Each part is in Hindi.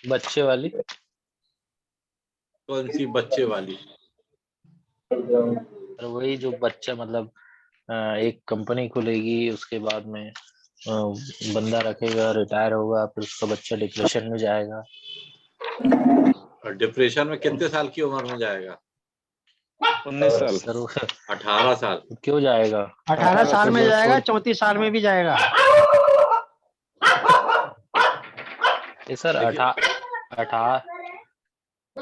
बच्चे वाली? कौन सी बच्चे वाली? वही जो बच्चा मतलब एक कंपनी खुलेगी, उसके बाद में बंदा रखेगा, रिटायर होगा, फिर उसका बच्चा डिप्रेशन में जाएगा। और डिप्रेशन में कितने साल की उम्र में जाएगा? 19 साल। सर 18 साल। क्यों जाएगा? 18 साल में जाएगा, छोड़- 34 साल में भी जाएगा। सर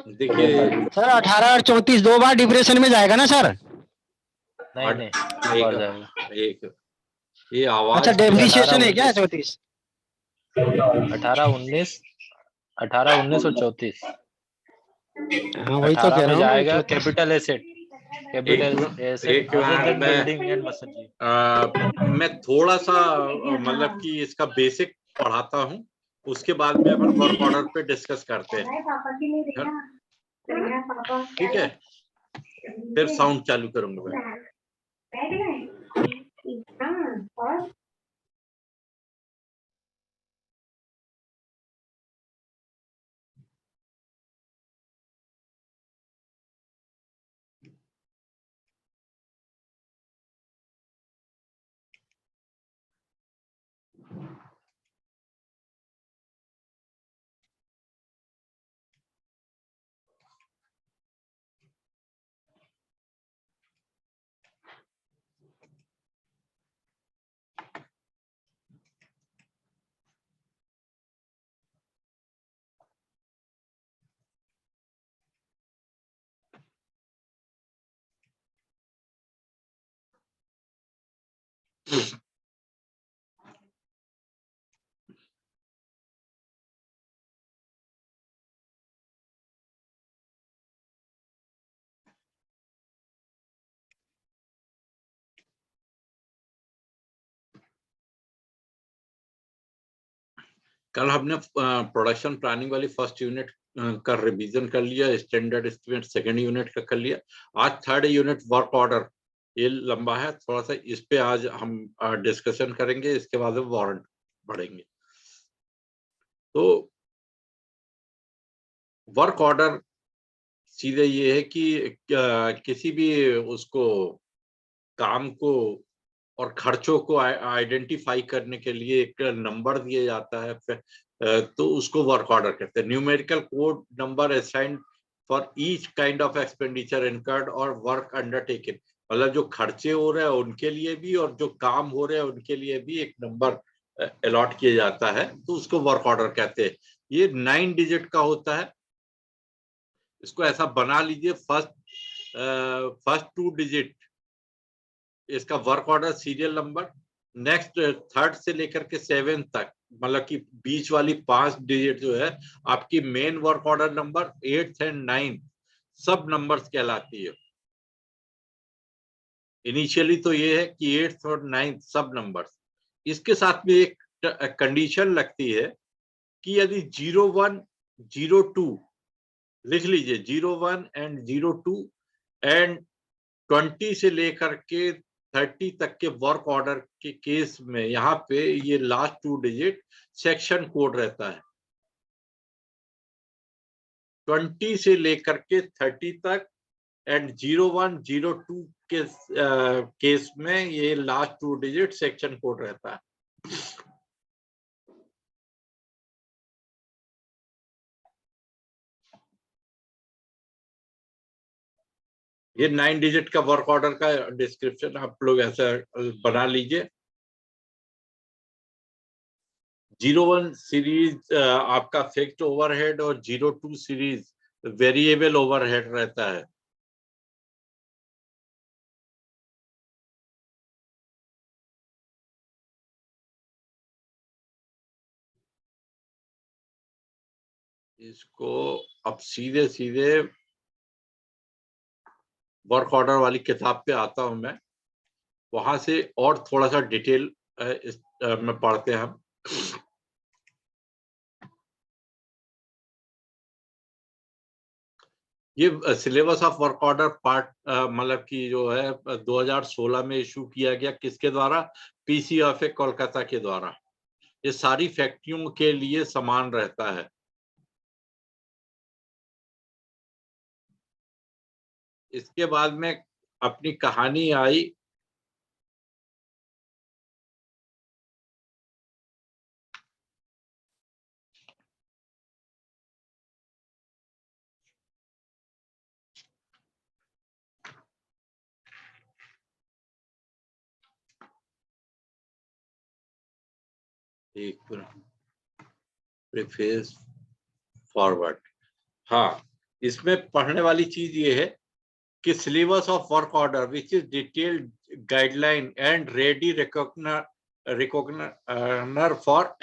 देखिए सर 18 और 34 2 बार डिप्रेशन में जाएगा ना सर? नहीं नहीं, एक बार जाएगा। एक ये आवाज अच्छा, डेप्रिसिएशन है क्या 34? 18 19 और 34। हाँ वही तो 18 कह में रहा हूँ। जाएगा कैपिटल एसेट, कैपिटल एसेट एक minute and building and machinery. मैं थोड़ा सा मतलब कि इसका बेसिक पढ़ाता हूँ, उसके बाद में अपन वर्क ऑर्डर पे डिस्कस करते हैं। ठीक है, फिर साउंड चालू करूंगा मैं। कल हमने प्रोडक्शन प्लानिंग वाली फर्स्ट यूनिट का रिवीजन कर लिया, स्टैंडर्ड एस्टिमेट सेकंड यूनिट का कर लिया। आज थर्ड यूनिट वर्क ऑर्डर, ये लंबा है थोड़ा सा, इस पे आज हम डिस्कशन करेंगे, इसके बाद वारंट पढ़ेंगे। तो वर्क ऑर्डर सीधे ये है कि किसी भी उसको काम को और खर्चों को आइडेंटिफाई करने के लिए एक नंबर दिया जाता है, तो उसको वर्क ऑर्डर कहते हैं। Numerical code number assigned for each kind of expenditure incurred और वर्क अंडरटेकन, मतलब जो खर्चे हो रहे हैं उनके लिए भी और जो काम हो रहे हैं उनके लिए भी एक नंबर अलॉट किया जाता है, तो उसको वर्क ऑर्डर कहते हैं। ये 9 डिजिट का होता है। इसको ऐसा बना लीजिए, फर्स्ट 2 डिजिट इसका work order serial number, next third से लेकर के 7 तक, मतलब कि बीच वाली 5 डिजिट जो है आपकी main work order number, 8th and 9th सब नंबर्स कहलाती है। इनिशियली तो ये है कि 8th और 9th सब नंबर्स। इसके साथ में एक कंडीशन लगती है कि यदि 01 02 लिख लीजिए, 01 एंड 02 एंड 20 से लेकर के 30 तक के वर्क ऑर्डर के केस में यहाँ पे ये लास्ट 2 डिजिट सेक्शन कोड रहता है। 20 से लेकर के 30 तक एंड 01 02 के केस में ये लास्ट 2 डिजिट सेक्शन कोड रहता है। ये 9 डिजिट का वर्क ऑर्डर का डिस्क्रिप्शन आप लोग ऐसा बना लीजिए। 01 सीरीज आपका फिक्स्ड ओवरहेड और 02 सीरीज वेरिएबल ओवरहेड रहता है। इसको अब सीधे सीधे वर्क ऑर्डर वाली किताब पे आता हूं मैं, वहां से और थोड़ा सा डिटेल में पढ़ते हैं हम। ये syllabus of work order part मतलब कि जो है 2016 में इशू किया गया, किसके द्वारा? पीसीएफए कोलकाता के द्वारा। ये सारी फैक्ट्रियों के लिए समान रहता है। इसके बाद में अपनी कहानी आई एक प्रीफेस फॉरवर्ड। हाँ, इसमें पढ़ने वाली चीज ये है कि syllabus of work order which is detailed guideline and ready reckoner for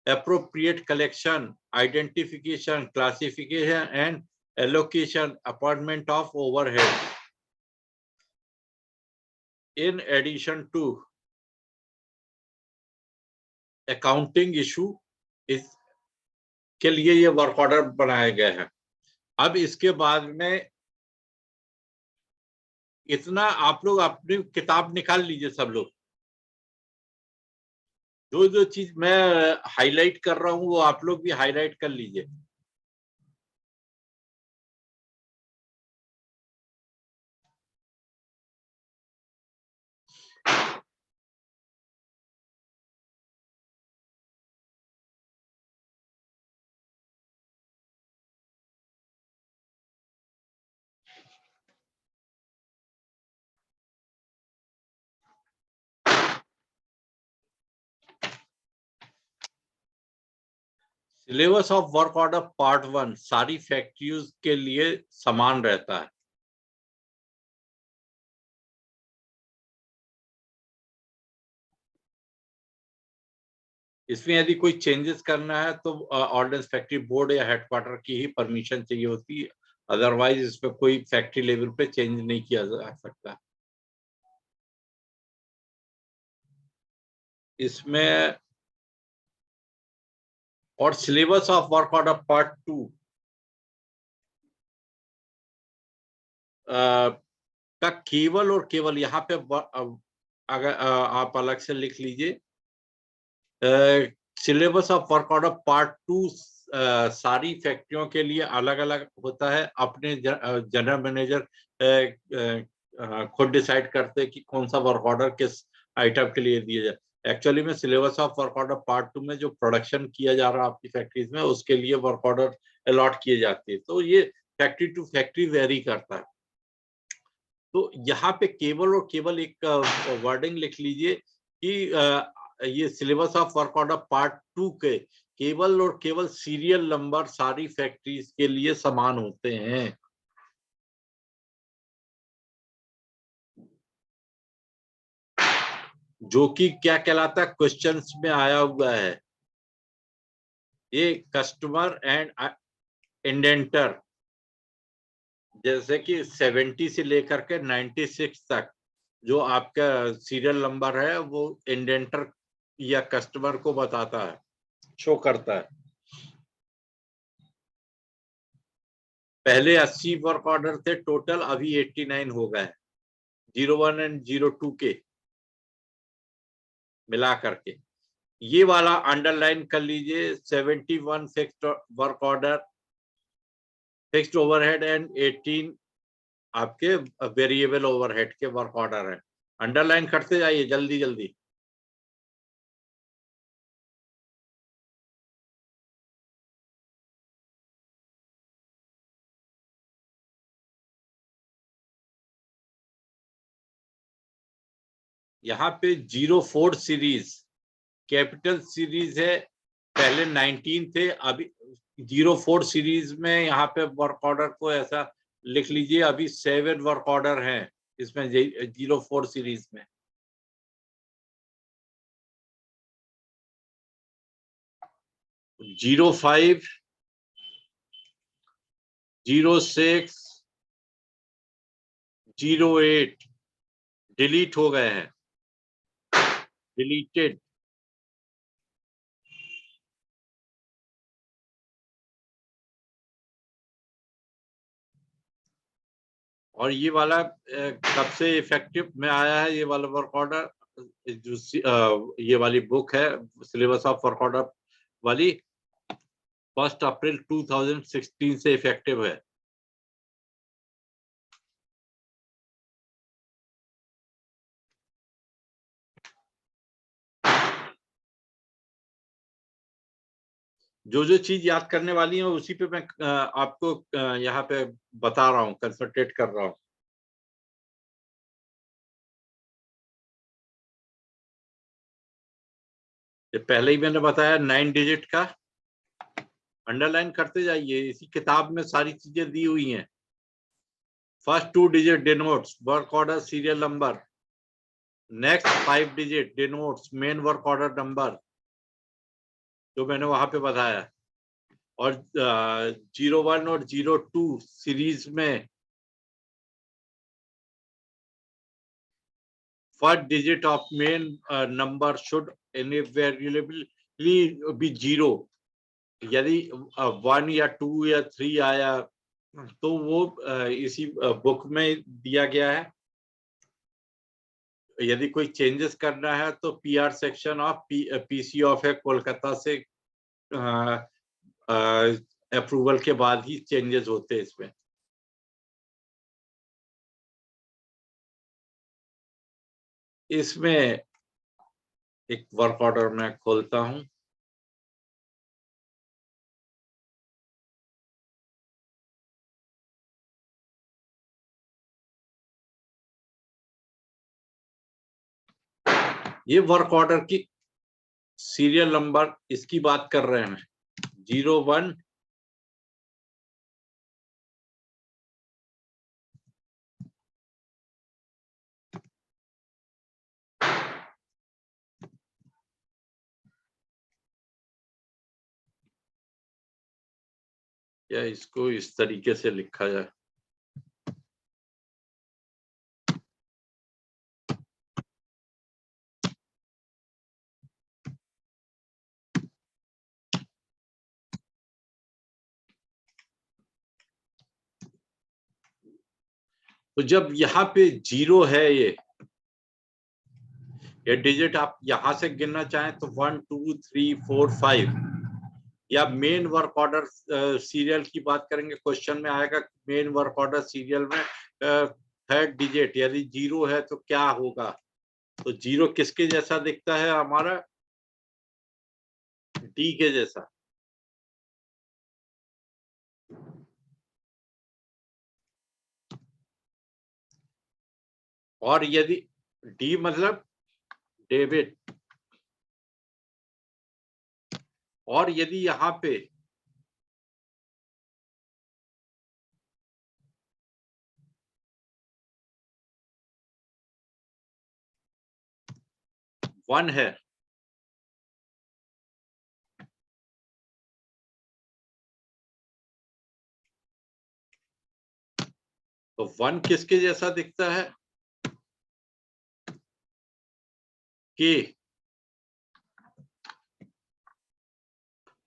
appropriate collection, identification, classification and allocation, appointment of overhead. In addition to accounting issue इस के लिए ये वर्क ऑर्डर बनाए गए हैं। अब इसके बाद में इतना आप लोग अपनी किताब निकाल लीजिए सब लोग, जो जो चीज मैं हाईलाइट कर रहा हूं वो आप लोग भी हाईलाइट कर लीजिए। Syllabus of work order part 1 सारी फैक्ट्रीज के लिए समान रहता है। इसमें यदि कोई चेंजेस करना है तो ऑर्डिनेंस फैक्ट्री बोर्ड या हेडक्वार्टर की ही परमिशन चाहिए होती है, अदरवाइज इसमें कोई फैक्ट्री लेवल पे चेंज नहीं किया जा सकता। इसमें और syllabus of work order part 2 का केवल और केवल यहाँ पे अगर आप अलग से लिख लीजिए, syllabus of work order part 2 सारी फैक्ट्रियों के लिए अलग अलग होता है। अपने जनरल मैनेजर खुद डिसाइड करते हैं कि कौन सा वर्क ऑर्डर किस आइटम के लिए दिया जाए। एक्चुअली में syllabus of work order part 2 में जो प्रोडक्शन किया जा रहा है आपकी फैक्ट्रीज में, उसके लिए वर्क ऑर्डर अलॉट किए जाते हैं। तो ये फैक्ट्री टू फैक्ट्री वेरी करता है। तो यहाँ पे केवल और केवल एक वर्डिंग लिख लीजिए कि ये syllabus of work order part 2 के केवल और केवल सीरियल नंबर सारी फैक्ट्रीज के लिए समान होते हैं। जो कि क्या कहलाता है, क्वेश्चंस में आया हुआ है। ये कस्टमर एंड इंडेंटर, जैसे कि 70 से लेकर के 96 तक जो आपका सीरियल नंबर है वो इंडेंटर या कस्टमर को बताता है, शो करता है। पहले 80 वर्क ऑर्डर थे टोटल, अभी 89 हो गए, 01 एंड 02 के मिला करके। ये वाला अंडरलाइन कर लीजिए, 71 fixed work order, fixed overhead and 18 आपके वेरिएबल ओवरहेड के वर्क ऑर्डर है। अंडरलाइन करते जाइए जल्दी जल्दी। यहाँ पे 04 सीरीज कैपिटल सीरीज है, पहले 19 थे, अभी 04 सीरीज में यहाँ पे वर्क ऑर्डर को ऐसा लिख लीजिए, अभी 7 वर्क ऑर्डर हैं इसमें 04 सीरीज में। जीरो 05, 06, 08 डिलीट हो गए हैं, डिलीटेड। और ये वाला कब से इफेक्टिव में आया है, ये वाला वर्क ऑर्डर, जो ये वाली बुक है सिलेबस ऑफ वर्क ऑर्डर वाली, 1 अप्रैल 2016 से इफेक्टिव है। जो जो चीज याद करने वाली है उसी पे मैं आपको यहाँ पे बता रहा हूँ, कंसंट्रेट कर रहा हूँ। ये पहले ही मैंने बताया 9 डिजिट का, अंडरलाइन करते जाइए, इसी किताब में सारी चीजें दी हुई हैं। First 2 digit denotes work order serial number, next 5 digit denotes main work order number, जो मैंने वहां पे बताया। और 01 और 02 सीरीज में first digit of main number should invariably be 0। यदि 1 या 2 या 3 आया तो वो इसी बुक में दिया गया है। यदि कोई चेंजेस करना है तो PR section of PC of है कोलकाता से अप्रूवल के बाद ही चेंजेस होते हैं इसमें। इसमें एक वर्क ऑर्डर मैं खोलता हूं। ये वर्क ऑर्डर की सीरियल नंबर इसकी बात कर रहे हैं, 01 या इसको इस तरीके से लिखा जाए। तो जब यहाँ पे 0 है, ये डिजिट आप यहां से गिनना चाहें तो 1 2 3 4 5, या मेन वर्क ऑर्डर सीरियल की बात करेंगे, क्वेश्चन में आएगा मेन वर्क ऑर्डर सीरियल में थर्ड डिजिट यदि 0 है तो क्या होगा। तो 0 किसके जैसा दिखता है, हमारा डी के जैसा। और यदि डी मतलब डेबिट, और यदि यहाँ पे वन है तो 1 किसके जैसा दिखता है, के।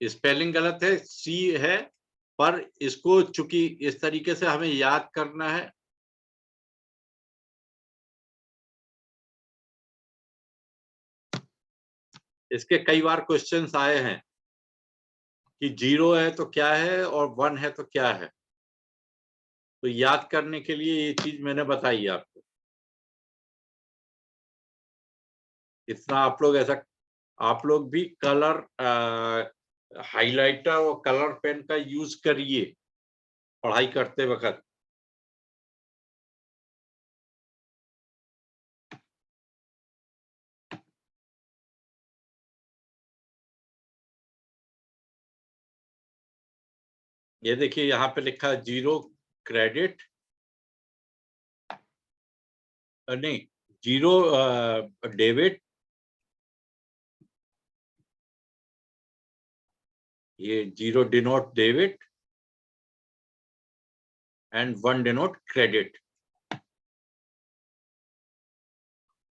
स्पेलिंग गलत है, सी है, पर इसको चूंकि इस तरीके से हमें याद करना है, इसके कई बार क्वेश्चंस आए हैं कि 0 है तो क्या है और 1 है तो क्या है। तो याद करने के लिए ये चीज मैंने बताई आपको। इतना आप लोग भी कलर हाइलाइटर और कलर पेन का यूज करिए पढ़ाई करते वक्त। ये देखिए यहाँ पे लिखा है 0 क्रेडिट, नहीं 0 डेबिट, ये 0 denote debit and 1 denote credit.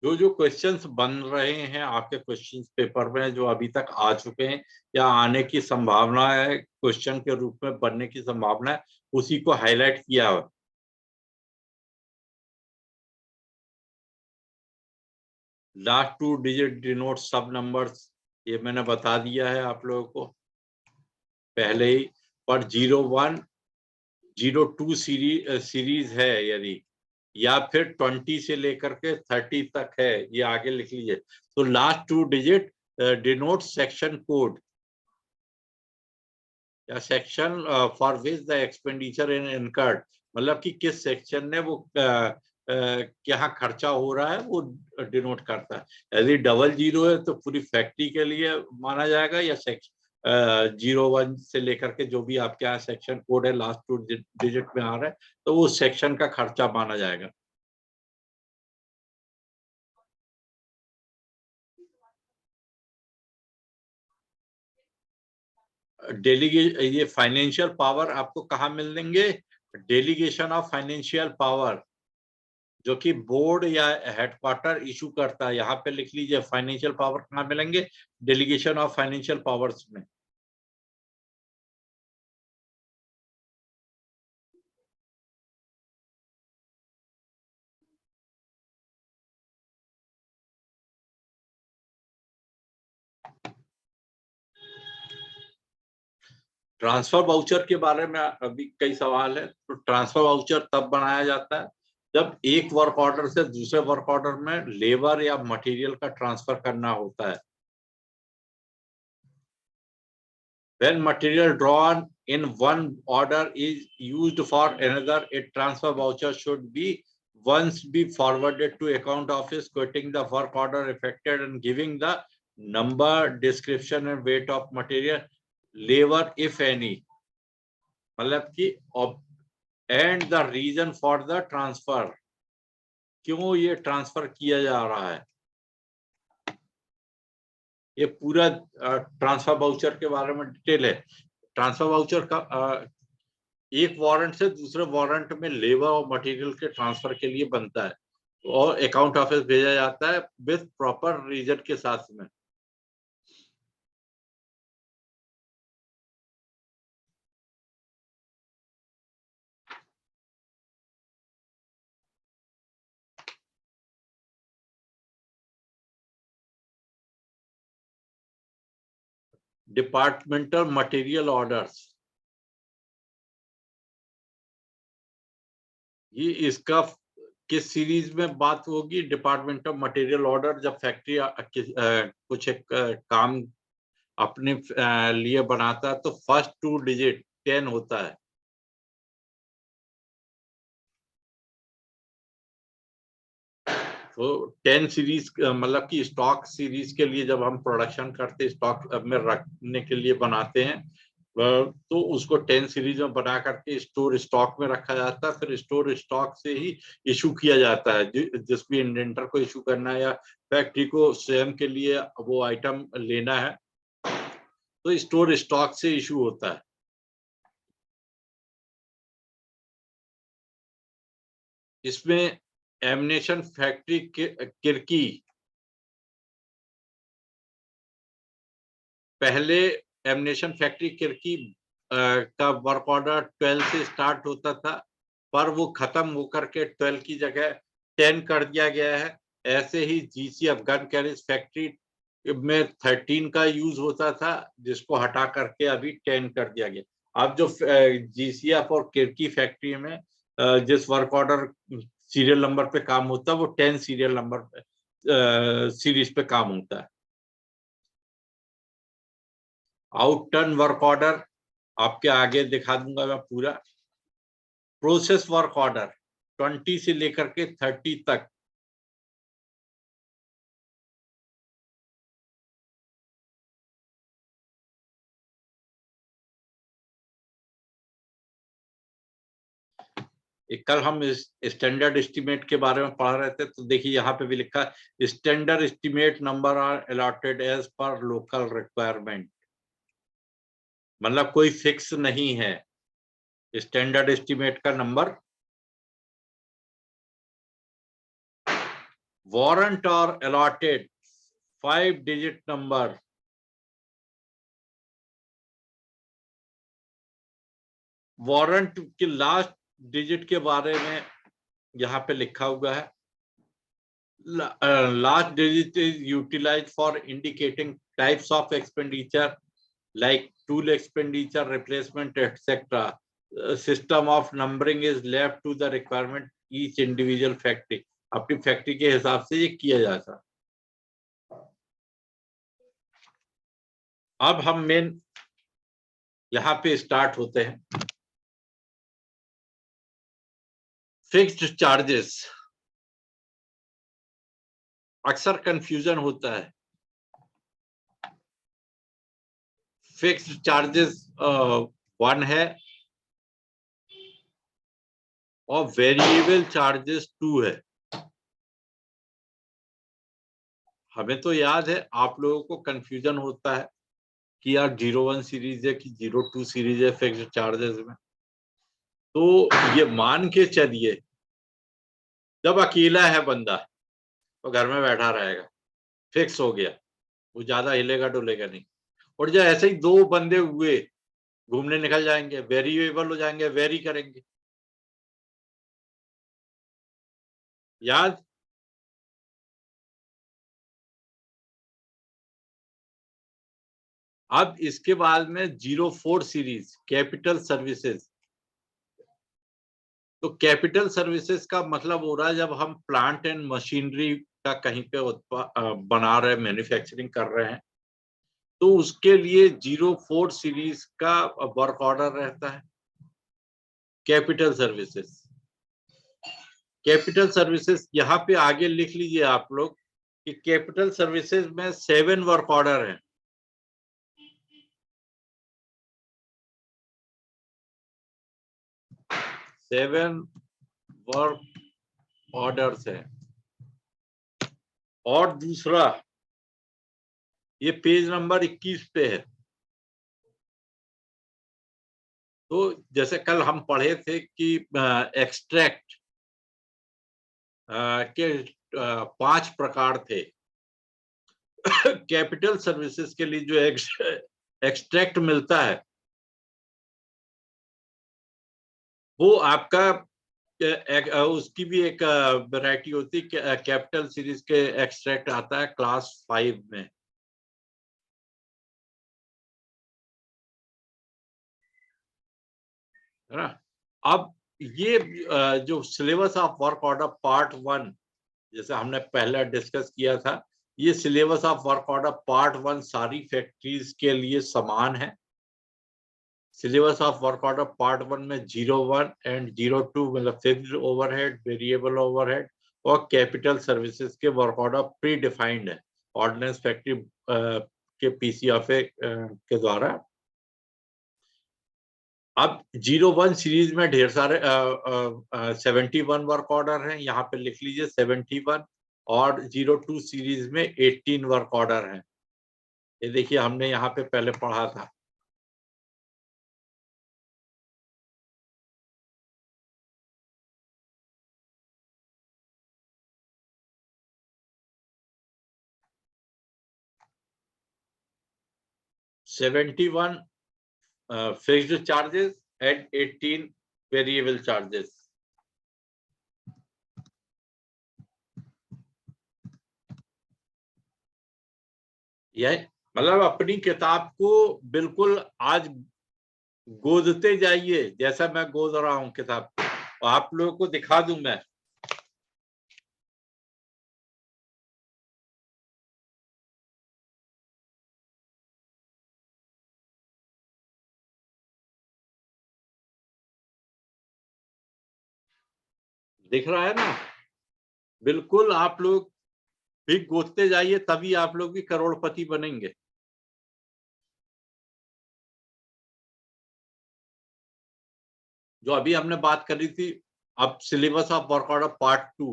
जो जो क्वेश्चंस बन रहे हैं आपके क्वेश्चंस पेपर में, जो अभी तक आ चुके हैं या आने की संभावना है, क्वेश्चन के रूप में बनने की संभावना है, उसी को हाईलाइट किया है। लास्ट 2 डिजिट डिनोट सब नंबर्स, ये मैंने बता दिया है आप लोगों को पहले ही। पर 01 02 सीरीज है यदि, या फिर 20 से लेकर के 30 तक है, ये आगे लिख लीजिए। तो last 2 digit denote section code, या section for which the expenditure in incurred, मतलब कि किस सेक्शन ने वो यहाँ खर्चा हो रहा है वो डिनोट करता है। यदि 00 है तो पूरी फैक्ट्री के लिए माना जाएगा, या सेक्शन 01 से लेकर के जो भी आपके यहाँ सेक्शन कोड है लास्ट 2 डिजिट में आ रहा है तो वो सेक्शन का खर्चा माना जाएगा। ये फाइनेंशियल पावर आपको कहाँ मिलेंगे? डेलीगेशन ऑफ फाइनेंशियल पावर, जो कि बोर्ड या हेडक्वार्टर इशू करता है। यहाँ पे लिख लीजिए फाइनेंशियल पावर कहाँ मिलेंगे? डेलीगेशन ऑफ फाइनेंशियल पावर्स में। ट्रांसफर वाउचर के बारे में अभी कई सवाल है। तो ट्रांसफर वाउचर तब बनाया जाता है जब एक वर्क ऑर्डर से दूसरे वर्क ऑर्डर में लेबर या मटेरियल का ट्रांसफर करना होता है। When material drawn in one order is used for another, a transfer voucher should once be forwarded to account office, quoting the work order affected and giving the number, description and weight of material, labor if any, मतलब कि and the reason for the transfer, क्यों ये ट्रांसफर किया जा रहा है। ये पूरा ट्रांसफर वाउचर के बारे में डिटेल है। ट्रांसफर वाउचर का एक वारंट से दूसरे वारंट में लेबर और मटेरियल के ट्रांसफर के लिए बनता है और अकाउंट ऑफिस भेजा जाता है विद प्रॉपर रीजन के साथ में। डिपार्टमेंटल मटेरियल ऑर्डर्स, ये इसका किस सीरीज में बात होगी? डिपार्टमेंटल मटेरियल ऑर्डर जब फैक्ट्री कुछ एक काम अपने लिए बनाता है तो फर्स्ट 2 डिजिट 10 होता है। तो 10 सीरीज मतलब कि स्टॉक सीरीज के लिए जब हम प्रोडक्शन करते स्टॉक में रखने के लिए बनाते हैं तो उसको 10 सीरीज में बना करके स्टोर स्टॉक में रखा जाता है। फिर स्टोर स्टॉक से ही इशू किया जाता है। जिस भी इंडेंटर को इशू करना है या फैक्ट्री को स्वयं के लिए वो आइटम लेना है तो स्टोर स्टॉक से इशू होता है। इसमें एमिनेशन फैक्ट्री किरकी, पहले एमिनेशन फैक्ट्री किरकी का वर्क ऑर्डर 12 से स्टार्ट होता था, पर वो खत्म होकर के 12 की जगह 10 कर दिया गया है। ऐसे ही जीसीएफ गन कैरेज फैक्ट्री में 13 का यूज होता था, जिसको हटा करके अभी 10 कर दिया गया। अब जो जीसीएफ और किरकी फैक्ट्री में जिस वर्क ऑर्डर सीरियल नंबर पे काम होता है वो 10 सीरियल नंबर पे सीरीज पे काम होता है। आउटटर्न वर्क ऑर्डर आपके आगे दिखा दूंगा मैं पूरा। प्रोसेस वर्क ऑर्डर 20 से लेकर के 30 तक, कल हम स्टैंडर्ड एस्टिमेट के बारे में पढ़ रहे थे तो देखिए यहाँ पे भी लिखा standard estimate number are allotted as per local requirement, मतलब कोई फिक्स नहीं है स्टैंडर्ड एस्टिमेट का नंबर। वारंट और अलॉटेड 5 डिजिट नंबर, वारंट के लास्ट डिजिट के बारे में यहाँ पे लिखा हुआ है। Last digit is utilized for indicating types of expenditure like tool expenditure, replacement etcetera. System of numbering is left to the requirement each individual factory, अपनी फैक्ट्री के हिसाब से ये किया जाता। अब हम मेन यहाँ पे स्टार्ट होते हैं। फिक्स्ड चार्जेस, अक्सर कंफ्यूजन होता है। फिक्स्ड चार्जेस 1 है और वेरिएबल चार्जेस 2 है। हमें तो याद है, आप लोगों को कंफ्यूजन होता है कि यार 01 सीरीज है कि 02 सीरीज है फिक्स्ड चार्जेस में। तो ये मान के चलिए, जब अकेला है बंदा तो घर में बैठा रहेगा, फिक्स हो गया, वो ज्यादा हिलेगा डुलेगा नहीं। और जब ऐसे ही 2 बंदे हुए, घूमने निकल जाएंगे, वेरिएबल हो जाएंगे, वेरी करेंगे। याद? अब इसके बाद में 04 सीरीज कैपिटल सर्विसेज। तो कैपिटल सर्विसेज का मतलब हो रहा है जब हम प्लांट एंड मशीनरी का कहीं पे बना रहे, मैन्युफैक्चरिंग कर रहे हैं, तो उसके लिए 04 सीरीज का वर्क ऑर्डर रहता है कैपिटल सर्विसेज। कैपिटल सर्विसेज यहाँ पे आगे लिख लीजिए आप लोग कि कैपिटल सर्विसेज में 7 वर्क ऑर्डर हैं। 7 वर्क ऑर्डर्स है। और दूसरा, ये पेज नंबर 21 पे है। तो जैसे कल हम पढ़े थे कि एक्सट्रैक्ट के 5 प्रकार थे। कैपिटल सर्विसेज के लिए जो एक्सट्रैक्ट मिलता है वो आपका उसकी भी एक वैरायटी होती है। कैपिटल सीरीज के एक्सट्रैक्ट आता है क्लास 5 में, है ना। अब ये जो syllabus of work order part 1, जैसे हमने पहले डिस्कस किया था, ये syllabus of work order part 1 सारी फैक्ट्रीज के लिए समान है। Syllabus of work order part 1 में 01 एंड 02 मतलब फिक्स्ड ओवरहेड, वेरिएबल ओवरहेड और कैपिटल सर्विसेज के वर्क ऑर्डर प्री डिफाइंड है ऑर्डिनेंस फैक्ट्री के पीसीएफए के द्वारा। अब 01 सीरीज में ढेर सारे 71 वर्क ऑर्डर हैं, यहाँ पे लिख लीजिए 71। और 02 सीरीज में 18 वर्क ऑर्डर हैं। ये देखिए हमने यहाँ पे पहले पढ़ा था। uh, 71 fixed charges and 18 variable charges. यह मतलब अपनी किताब को बिल्कुल आज गोदते जाइए, जैसा मैं गोद रहा हूं किताब को। आप लोगों को दिखा दूं मैं। दिख रहा है ना? बिल्कुल आप लोग भी गोदते जाइए, तभी आप लोग भी करोड़पति बनेंगे। जो अभी हमने बात करी थी, अब syllabus of work order part 2,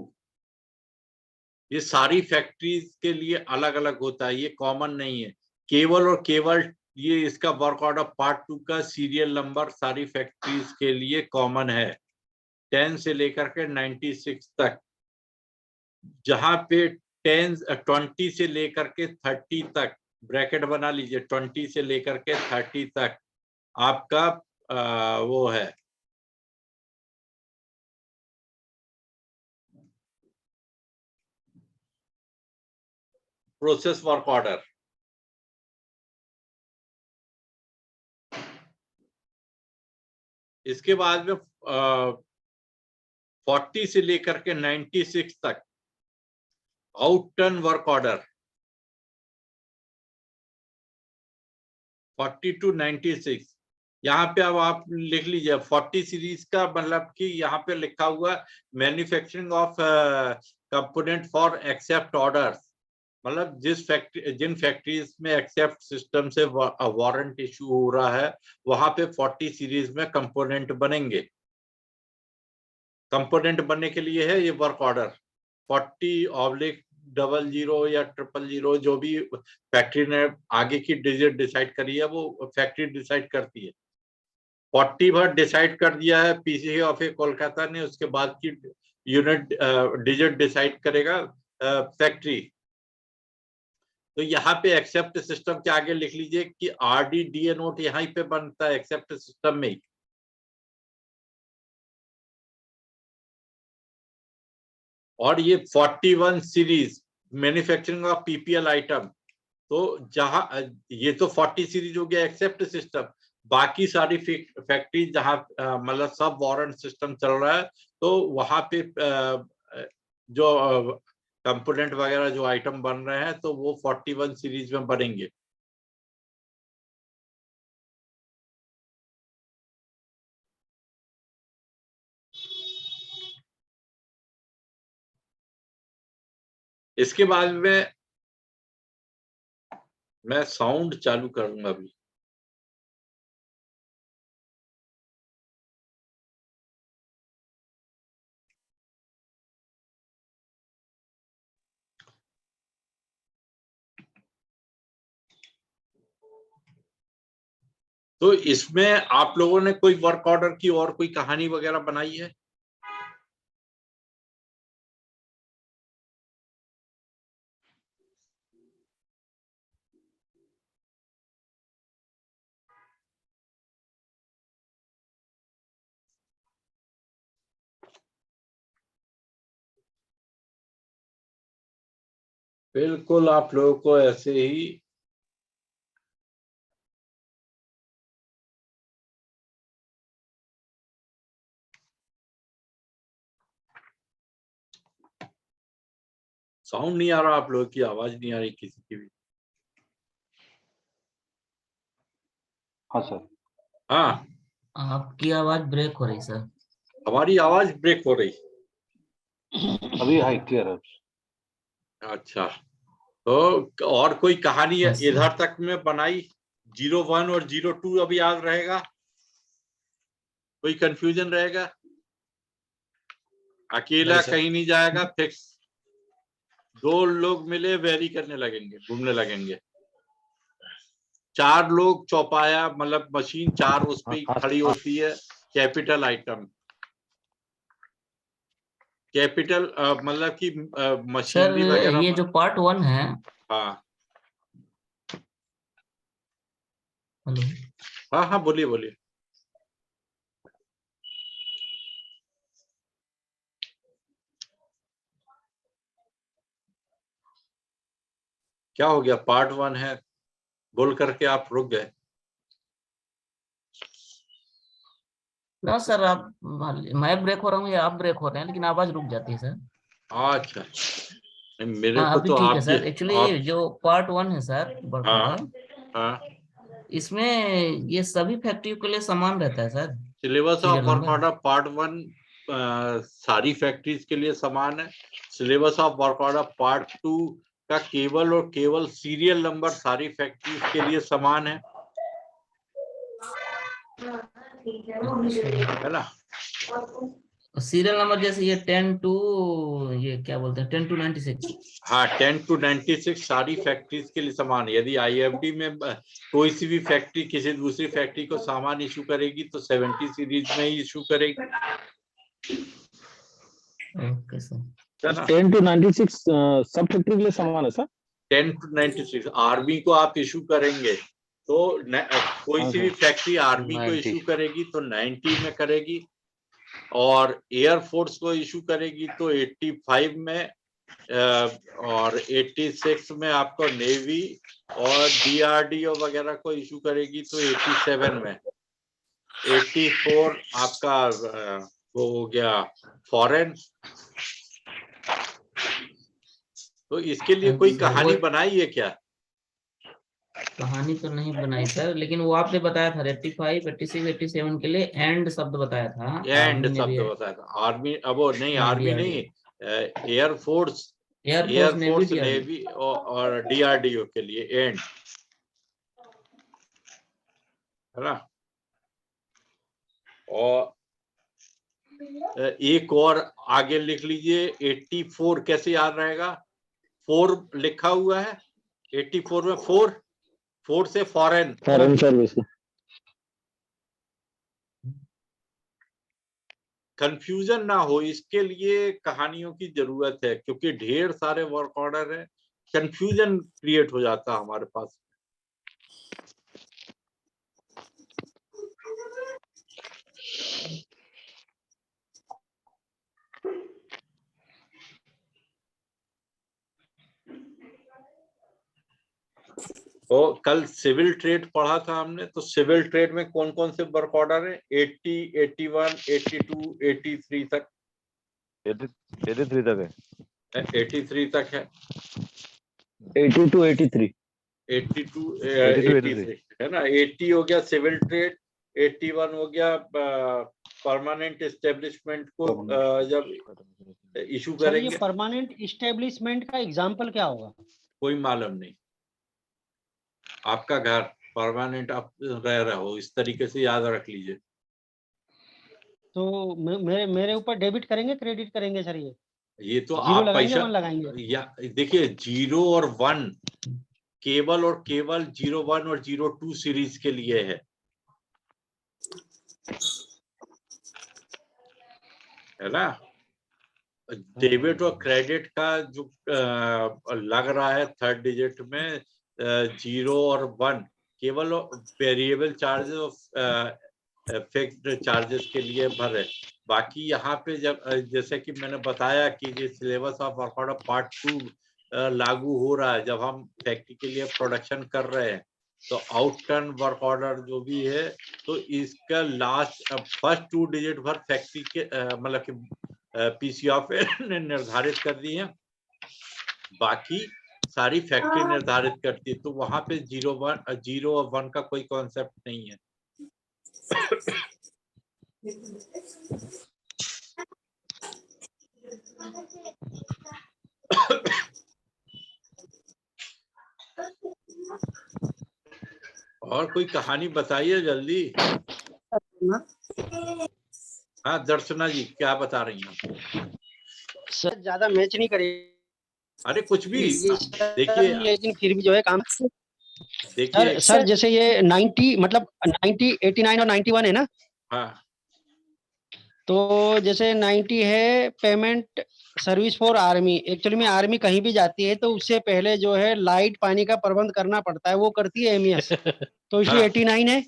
ये सारी फैक्ट्रीज के लिए अलग अलग होता है, ये कॉमन नहीं है। केवल और केवल ये इसका वर्क ऑर्डर पार्ट 2 का सीरियल नंबर सारी फैक्ट्रीज के लिए कॉमन है, 10 से लेकर के 96 तक। जहां पे 20 से लेकर के 30 तक, ब्रैकेट बना लीजिए, 20 से लेकर के 30 तक आपका वो है प्रोसेस वर्क ऑर्डर। इसके बाद में 40 से लेकर के 96 तक out turn work order. 40 to 96 यहाँ पे अब आप लिख लीजिए 40 सीरीज का मतलब कि यहाँ पे लिखा हुआ manufacturing of component for except orders, मतलब जिन फैक्ट्रीज में एक्सेप्ट सिस्टम से वारंट इशू हो रहा है वहां पे 40 सीरीज में कंपोनेंट बनेंगे। कंपोनेंट बनने के लिए है ये वर्क ऑर्डर 40/00 या 000, जो भी फैक्ट्री ने आगे की डिजिट डिसाइड करी है वो फैक्ट्री डिसाइड करती है। 40 बार डिसाइड कर दिया है पीसीए ऑफ कोलकाता ने, उसके बाद की यूनिट डिजिट डिसाइड करेगा फैक्ट्री। तो यहाँ पे एक्सेप्ट सिस्टम के आगे लिख लीजिए कि RDDA नोट यहाँ पे बनता है एक्सेप्ट सिस्टम में ही। और ये 41 series manufacturing of PPL item, तो जहां ये तो 40 सीरीज हो गया एक्सेप्ट सिस्टम, बाकी सारी फैक्ट्री जहां मतलब सब वारंट सिस्टम चल रहा है तो वहां पे जो कंपोनेंट वगैरह जो आइटम बन रहे हैं तो वो 41 सीरीज में बनेंगे। इसके बाद में मैं साउंड चालू करूंगा अभी। तो इसमें आप लोगों ने कोई वर्क ऑर्डर की और कोई कहानी वगैरह बनाई है? बिल्कुल आप लोगों को ऐसे ही साउंड नहीं आ रहा, आप लोगों की आवाज नहीं आ रही किसी की भी। हाँ सर। हाँ आपकी आवाज ब्रेक हो रही सर। हमारी आवाज ब्रेक हो रही। अभी हाई क्लियर है। अच्छा, तो और कोई कहानी Yes, sir. इधर तक में बनाई? 01 और 02 अभी याद रहेगा? कोई कंफ्यूजन रहेगा? अकेला नहीं, सर। कहीं नहीं जाएगा, फिक्स। दो लोग मिले वेरी करने लगेंगे, घूमने लगेंगे। 4 लोग चौपाया मतलब मशीन 4 उस पे खड़ी होती है। कैपिटल आइटम, कैपिटल मतलब कि सर मशीनरी वगैरह। ये जो पार्ट 1 है, हाँ हेलो, हाँ हाँ बोलिए बोलिए। क्या हो गया? पार्ट 1 है बोल करके आप रुक गए। ना सर आप, मैं ब्रेक हो रहा हूँ या आप ब्रेक हो रहे हैं, लेकिन आवाज रुक जाती है सर। अच्छा, मेरे हाँ को अभी तो ठीक है आप सर। एक्चुअली जो पार्ट 1 है सर वर्क हाँ ऑर्डर, हाँ इसमें ये सभी फैक्ट्री के लिए समान रहता है sir. Syllabus of serial work number. Order part 1 सारी फैक्ट्रीज के लिए समान है। Syllabus of work order part 2 का केवल और केवल सीरियल नंबर सारी फैक्ट्रीज के लिए समान है ना? सीरियल नंबर जैसे ये 10 टू, ये क्या बोलते हैं, 10 to 96। हाँ 10 to 96 सारी फैक्ट्रीज के लिए समान है। यदि IFD में कोई सी भी फैक्ट्री किसी दूसरी फैक्ट्री को सामान इशू करेगी तो 70 सीरीज में ही इशू करेगी। Okay sir. 10 to 96 सब फैक्ट्री के लिए समान है सर। 10 to 96 आर्मी को आप इशू करेंगे तो कोई सी भी फैक्ट्री आर्मी को 90 इशू करेगी तो 90 में करेगी, और एयरफोर्स को इशू करेगी तो 85 में, और 86 में आपको नेवी और DRDO वगैरह को इशू करेगी तो 87 में, 84 आपका वो हो गया फॉरेन। तो इसके लिए कोई अच्छा, कहानी वो बनाई है क्या? कहानी तो नहीं बनाई सर, लेकिन वो आपने बताया था 85, 86, 87 के लिए एंड शब्द बताया था। एंड आर्मी ने भी, शब्द बताया था। आर्मी, अब वो नहीं, हाँ, आर्मी DRDO, नहीं, air force, air force, navy, air force, DRDO। Navy और DRDO के लिए एंड, है ना। और एक और आगे लिख लीजिए, 84 कैसे याद रहेगा? 4 लिखा हुआ है 84 में, 4 से फॉरेन। Foreign service. कंफ्यूजन ना हो, इसके लिए कहानियों की जरूरत है, क्योंकि ढेर सारे वर्क ऑर्डर है, कंफ्यूजन क्रिएट हो जाता है हमारे पास। तो कल सिविल ट्रेड पढ़ा था हमने, तो सिविल ट्रेड में कौन कौन से वर्क ऑर्डर है? 80, 81, 82, 83 तक। 83 तक है। 83 तक है। 82 83 82 83 है ना। 80 हो गया सिविल ट्रेड, 81 हो गया परमानेंट एस्टेब्लिशमेंट को जब इशू सर ये करेंगे। परमानेंट इस्टेब्लिशमेंट का एग्जाम्पल क्या होगा? कोई मालूम नहीं, आपका घर परमानेंट आप रह रहे हो, इस तरीके से याद रख लीजिए। तो मेरे ऊपर डेबिट करेंगे, क्रेडिट करेंगे सर? ये तो जीरो आप लगाएंगे, पैसा 1 लगाएंगे? या देखिए, 0 और 1 केवल और केवल 01 और 02 सीरीज के लिए है ना। डेबिट और क्रेडिट का जो लग रहा है थर्ड डिजिट में 0 और 1 केवल वेरिएबल चार्जेस और फिक्स्ड चार्जेस के लिए भरे। बाकी यहाँ पे जब जैसे कि मैंने बताया कि ये syllabus of work order part 2 लागू हो रहा है, जब हम फैक्ट्री के लिए प्रोडक्शन कर रहे हैं, तो आउट टर्न वर्क ऑर्डर जो भी है, तो इसका लास्ट फर्स्ट 2 डिजिट भर फैक्ट्री के मतलब कि पीसी ऑफिस ने निर्धारित कर दी है, बाकी सारी फैक्ट्री निर्धारित करती है। तो वहां पे 0 और 1 का कोई कॉन्सेप्ट नहीं है। और कोई कहानी बताइए जल्दी। हाँ दर्शना जी, क्या बता रही हैं? सर ज्यादा मैच नहीं करेगी। अरे कुछ भी देखिए, लेकिन फिर भी जो है काम। देखिए सर जैसे ये 90 मतलब 90, 89 और 91 है ना। हाँ, तो जैसे 90 है payment service for army. Actually में आर्मी कहीं भी जाती है तो उससे पहले जो है लाइट पानी का प्रबंध करना पड़ता है, वो करती है MES। तो इसलिए 89 है।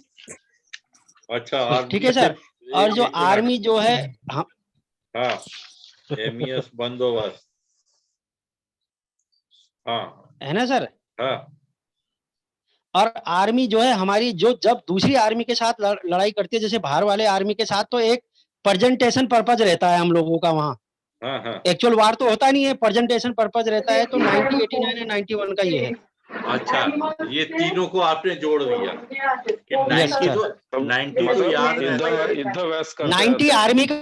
अच्छा, ठीक है सर। और जो आर्मी जो है, हाँ MES बंदोबस्त, हाँ है ना सर। हाँ। और आर्मी जो है हमारी, जो जब दूसरी आर्मी के साथ लड़ाई करती है, जैसे बाहर वाले आर्मी के साथ, तो एक प्रेजेंटेशन पर्पज रहता है हम लोगों का वहाँ। एक्चुअल वार तो होता नहीं है, प्रेजेंटेशन पर्पज रहता है। तो 90, 89 और 91 का ये है। अच्छा, ये तीनों को आपने जोड़ दिया कि 90 तो याद रहता है। युद्ध वैस 90 आर्मी